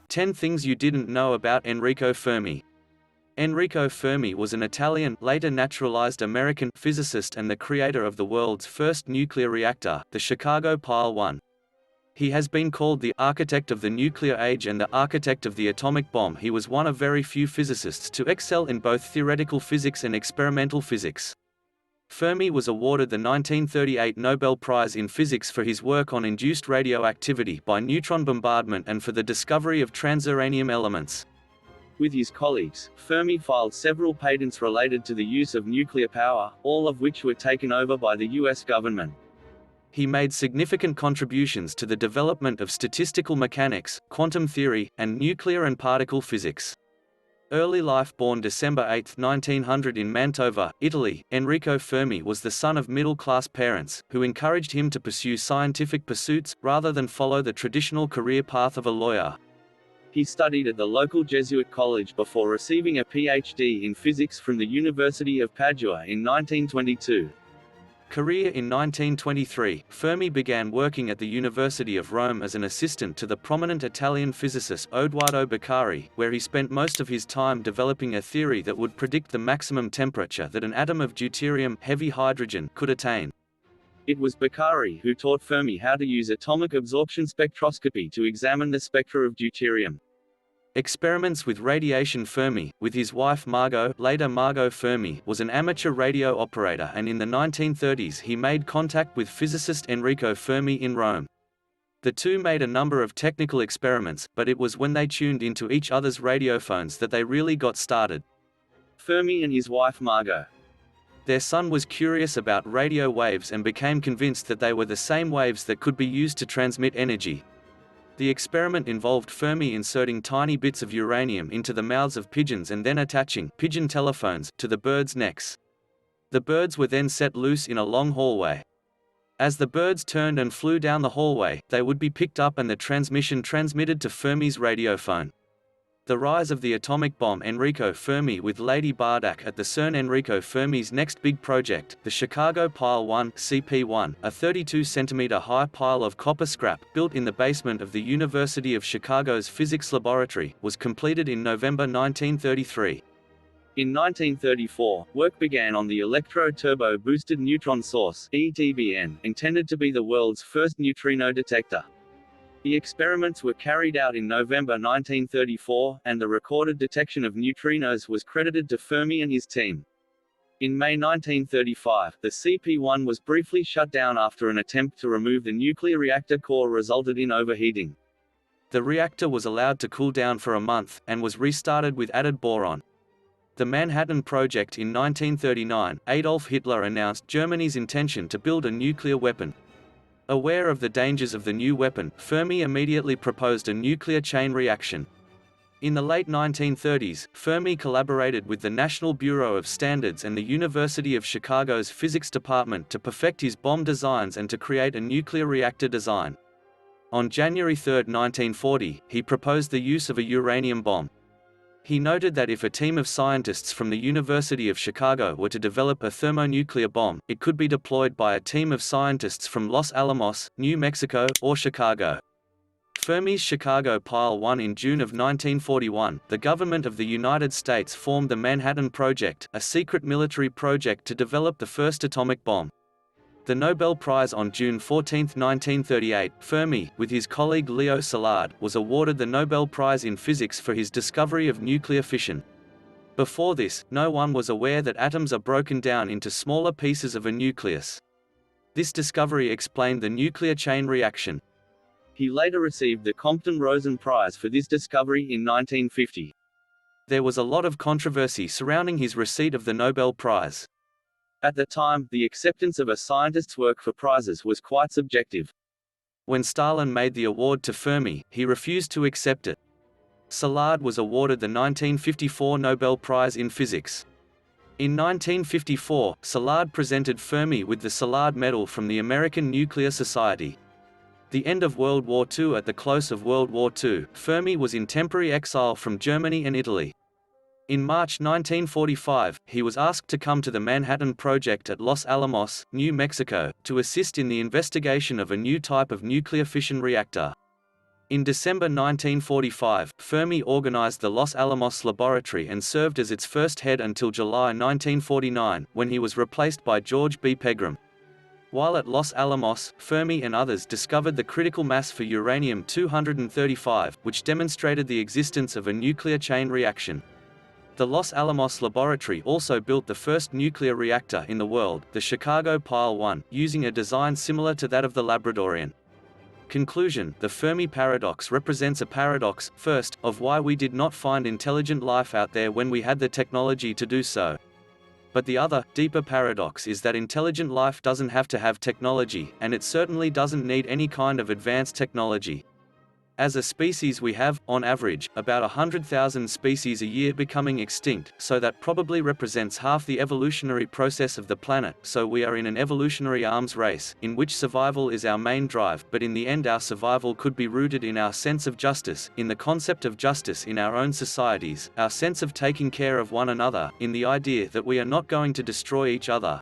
10 Things You Didn't Know About Enrico Fermi. Enrico Fermi was an Italian, later naturalized American, physicist and the creator of the world's first nuclear reactor, the Chicago Pile 1. He has been called the architect of the nuclear age and the architect of the atomic bomb. He was one of very few physicists to excel in both theoretical physics and experimental physics. Fermi was awarded the 1938 Nobel Prize in Physics for his work on induced radioactivity by neutron bombardment and for the discovery of transuranium elements. With his colleagues, Fermi filed several patents related to the use of nuclear power, all of which were taken over by the US government. He made significant contributions to the development of statistical mechanics, quantum theory, and nuclear and particle physics. Early life. Born December 8, 1900 in Mantova, Italy, Enrico Fermi was the son of middle-class parents, who encouraged him to pursue scientific pursuits, rather than follow the traditional career path of a lawyer. He studied at the local Jesuit college before receiving a PhD in physics from the University of Padua in 1922. Career. In 1923, Fermi began working at the University of Rome as an assistant to the prominent Italian physicist Odoardo Beccari, where he spent most of his time developing a theory that would predict the maximum temperature that an atom of deuterium, heavy hydrogen, could attain. It was Beccari who taught Fermi how to use atomic absorption spectroscopy to examine the spectra of deuterium. Experiments with radiation. Fermi, with his wife Margot, later Margot Fermi, was an amateur radio operator, and in the 1930s he made contact with physicist Enrico Fermi in Rome. The two made a number of technical experiments, but it was when they tuned into each other's radiophones that they really got started. Fermi and his wife Margot. Their son was curious about radio waves and became convinced that they were the same waves that could be used to transmit energy. The experiment involved Fermi inserting tiny bits of uranium into the mouths of pigeons and then attaching pigeon telephones to the birds' necks. The birds were then set loose in a long hallway. As the birds turned and flew down the hallway, they would be picked up and the transmission transmitted to Fermi's radiophone. The rise of the atomic bomb. Enrico Fermi with Lady Bardack at the CERN. Enrico Fermi's next big project, the Chicago Pile 1 (CP1), a 32-centimeter high pile of copper scrap built in the basement of the University of Chicago's physics laboratory, was completed in November 1933. In 1934, work began on the electro-turbo boosted neutron source (ETBN), intended to be the world's first neutrino detector. The experiments were carried out in November 1934, and the recorded detection of neutrinos was credited to Fermi and his team. In May 1935, the CP1 was briefly shut down after an attempt to remove the nuclear reactor core resulted in overheating. The reactor was allowed to cool down for a month, and was restarted with added boron. The Manhattan Project. In 1939, Adolf Hitler announced Germany's intention to build a nuclear weapon. Aware of the dangers of the new weapon, Fermi immediately proposed a nuclear chain reaction. In the late 1930s, Fermi collaborated with the National Bureau of Standards and the University of Chicago's physics department to perfect his bomb designs and to create a nuclear reactor design. On January 3, 1940, he proposed the use of a uranium bomb. He noted that if a team of scientists from the University of Chicago were to develop a thermonuclear bomb, it could be deployed by a team of scientists from Los Alamos, New Mexico, or Chicago. Fermi's Chicago Pile 1. In June of 1941, the government of the United States formed the Manhattan Project, a secret military project to develop the first atomic bomb. The Nobel Prize. On June 14, 1938, Fermi, with his colleague Leo Szilard, was awarded the Nobel Prize in Physics for his discovery of nuclear fission. Before this, no one was aware that atoms are broken down into smaller pieces of a nucleus. This discovery explained the nuclear chain reaction. He later received the Compton-Rosen Prize for this discovery in 1950. There was a lot of controversy surrounding his receipt of the Nobel Prize. At the time, the acceptance of a scientist's work for prizes was quite subjective. When Stalin made the award to Fermi, he refused to accept it. Szilard was awarded the 1954 Nobel Prize in Physics. In 1954, Szilard presented Fermi with the Szilard Medal from the American Nuclear Society. The end of World War II. At the close of World War II, Fermi was in temporary exile from Germany and Italy. In March 1945, he was asked to come to the Manhattan Project at Los Alamos, New Mexico, to assist in the investigation of a new type of nuclear fission reactor. In December 1945, Fermi organized the Los Alamos Laboratory and served as its first head until July 1949, when he was replaced by George B. Pegram. While at Los Alamos, Fermi and others discovered the critical mass for uranium-235, which demonstrated the existence of a nuclear chain reaction. The Los Alamos Laboratory also built the first nuclear reactor in the world, the Chicago Pile 1, using a design similar to that of the Labradorian. Conclusion: the Fermi paradox represents a paradox, first, of why we did not find intelligent life out there when we had the technology to do so. But the other, deeper paradox is that intelligent life doesn't have to have technology, and it certainly doesn't need any kind of advanced technology. As a species we have, on average, about 100,000 species a year becoming extinct, so that probably represents half the evolutionary process of the planet. So we are in an evolutionary arms race, in which survival is our main drive, but in the end our survival could be rooted in our sense of justice, in the concept of justice in our own societies, our sense of taking care of one another, in the idea that we are not going to destroy each other,